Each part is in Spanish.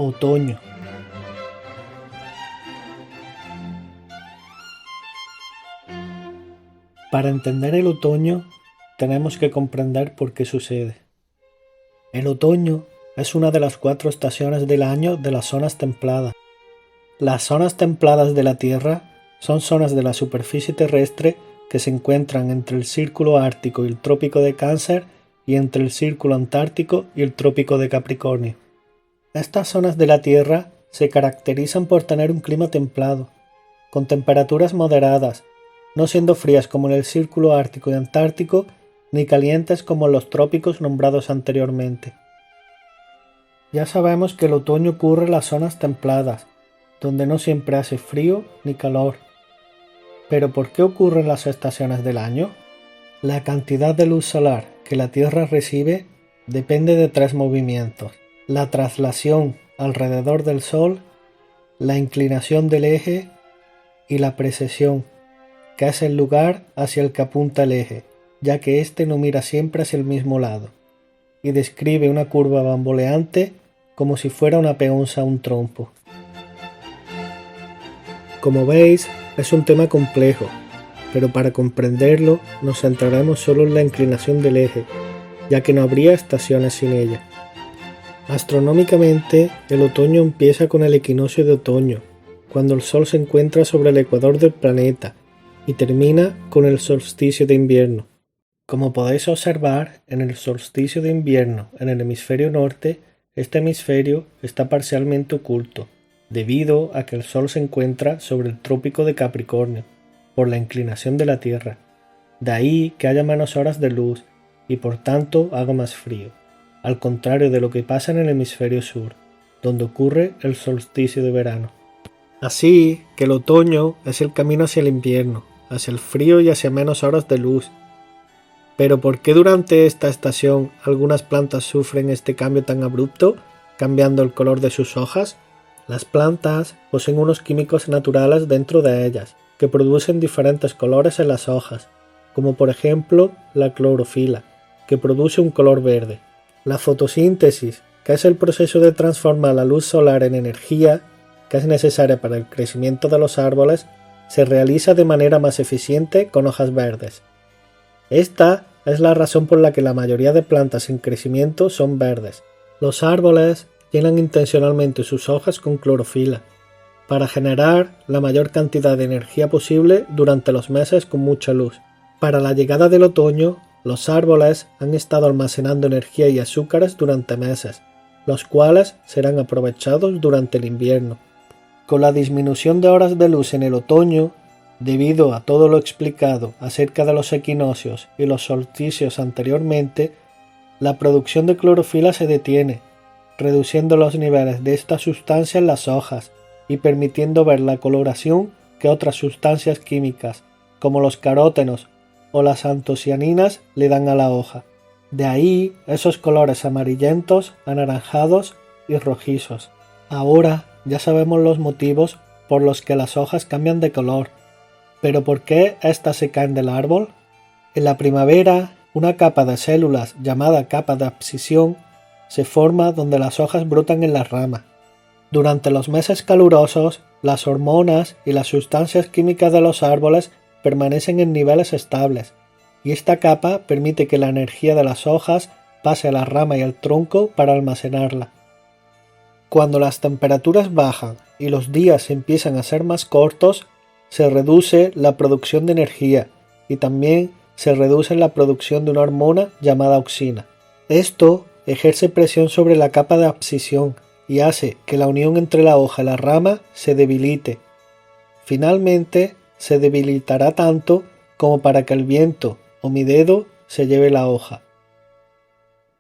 Otoño. Para entender el otoño, tenemos que comprender por qué sucede. El otoño es una de las 4 estaciones del año de las zonas templadas. Las zonas templadas de la Tierra son zonas de la superficie terrestre que se encuentran entre el Círculo Ártico y el Trópico de Cáncer y entre el Círculo Antártico y el Trópico de Capricornio. Estas zonas de la Tierra se caracterizan por tener un clima templado, con temperaturas moderadas, no siendo frías como en el Círculo Ártico y Antártico, ni calientes como en los trópicos nombrados anteriormente. Ya sabemos que el otoño ocurre en las zonas templadas, donde no siempre hace frío ni calor. ¿Pero por qué ocurren las estaciones del año? La cantidad de luz solar que la Tierra recibe depende de 3 movimientos: la traslación alrededor del Sol, la inclinación del eje y la precesión, que es el lugar hacia el que apunta el eje, ya que éste no mira siempre hacia el mismo lado, y describe una curva bamboleante como si fuera una peonza a un trompo. Como veis, es un tema complejo, pero para comprenderlo nos centraremos solo en la inclinación del eje, ya que no habría estaciones sin ella. Astronómicamente, el otoño empieza con el equinoccio de otoño, cuando el Sol se encuentra sobre el ecuador del planeta, y termina con el solsticio de invierno. Como podéis observar, en el solsticio de invierno en el hemisferio norte, este hemisferio está parcialmente oculto, debido a que el Sol se encuentra sobre el Trópico de Capricornio, por la inclinación de la Tierra. De ahí que haya menos horas de luz y por tanto haga más frío, al contrario de lo que pasa en el hemisferio sur, donde ocurre el solsticio de verano. Así que el otoño es el camino hacia el invierno, hacia el frío y hacia menos horas de luz. Pero ¿por qué durante esta estación algunas plantas sufren este cambio tan abrupto, cambiando el color de sus hojas? Las plantas poseen unos químicos naturales dentro de ellas, que producen diferentes colores en las hojas, como por ejemplo la clorofila, que produce un color verde. La fotosíntesis, que es el proceso de transformar la luz solar en energía, que es necesaria para el crecimiento de los árboles, se realiza de manera más eficiente con hojas verdes. Esta es la razón por la que la mayoría de plantas en crecimiento son verdes. Los árboles llenan intencionalmente sus hojas con clorofila, para generar la mayor cantidad de energía posible durante los meses con mucha luz. Para la llegada del otoño, los árboles han estado almacenando energía y azúcares durante meses, los cuales serán aprovechados durante el invierno. Con la disminución de horas de luz en el otoño, debido a todo lo explicado acerca de los equinoccios y los solsticios anteriormente, la producción de clorofila se detiene, reduciendo los niveles de esta sustancia en las hojas y permitiendo ver la coloración que otras sustancias químicas, como los carótenos o las antocianinas, le dan a la hoja. De ahí esos colores amarillentos, anaranjados y rojizos. Ahora ya sabemos los motivos por los que las hojas cambian de color. ¿Pero por qué éstas se caen del árbol? En la primavera, una capa de células llamada capa de abscisión se forma donde las hojas brotan en las ramas. Durante los meses calurosos, las hormonas y las sustancias químicas de los árboles permanecen en niveles estables, y esta capa permite que la energía de las hojas pase a la rama y al tronco para almacenarla. Cuando las temperaturas bajan y los días empiezan a ser más cortos, se reduce la producción de energía y también se reduce la producción de una hormona llamada auxina. Esto ejerce presión sobre la capa de abscisión y hace que la unión entre la hoja y la rama se debilite. Finalmente, se debilitará tanto como para que el viento o mi dedo se lleve la hoja.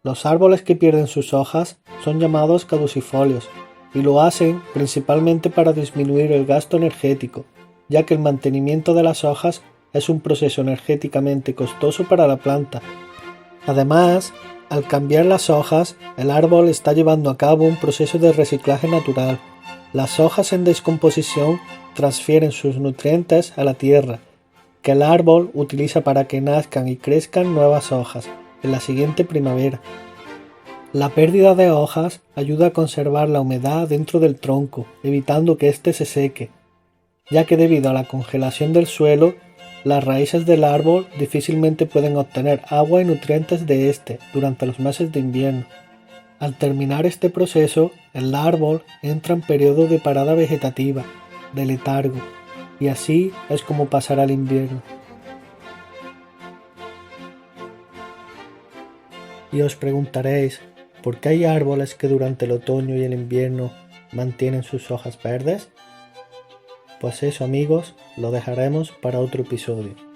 Los árboles que pierden sus hojas son llamados caducifolios y lo hacen principalmente para disminuir el gasto energético, ya que el mantenimiento de las hojas es un proceso energéticamente costoso para la planta. Además, al cambiar las hojas, el árbol está llevando a cabo un proceso de reciclaje natural. Las hojas en descomposición transfieren sus nutrientes a la tierra, que el árbol utiliza para que nazcan y crezcan nuevas hojas en la siguiente primavera. La pérdida de hojas ayuda a conservar la humedad dentro del tronco, evitando que éste se seque, ya que debido a la congelación del suelo, las raíces del árbol difícilmente pueden obtener agua y nutrientes de este durante los meses de invierno. Al terminar este proceso, el árbol entra en periodo de parada vegetativa, de letargo, y así es como pasará el invierno. Y os preguntaréis, ¿por qué hay árboles que durante el otoño y el invierno mantienen sus hojas verdes? Pues eso, amigos, lo dejaremos para otro episodio.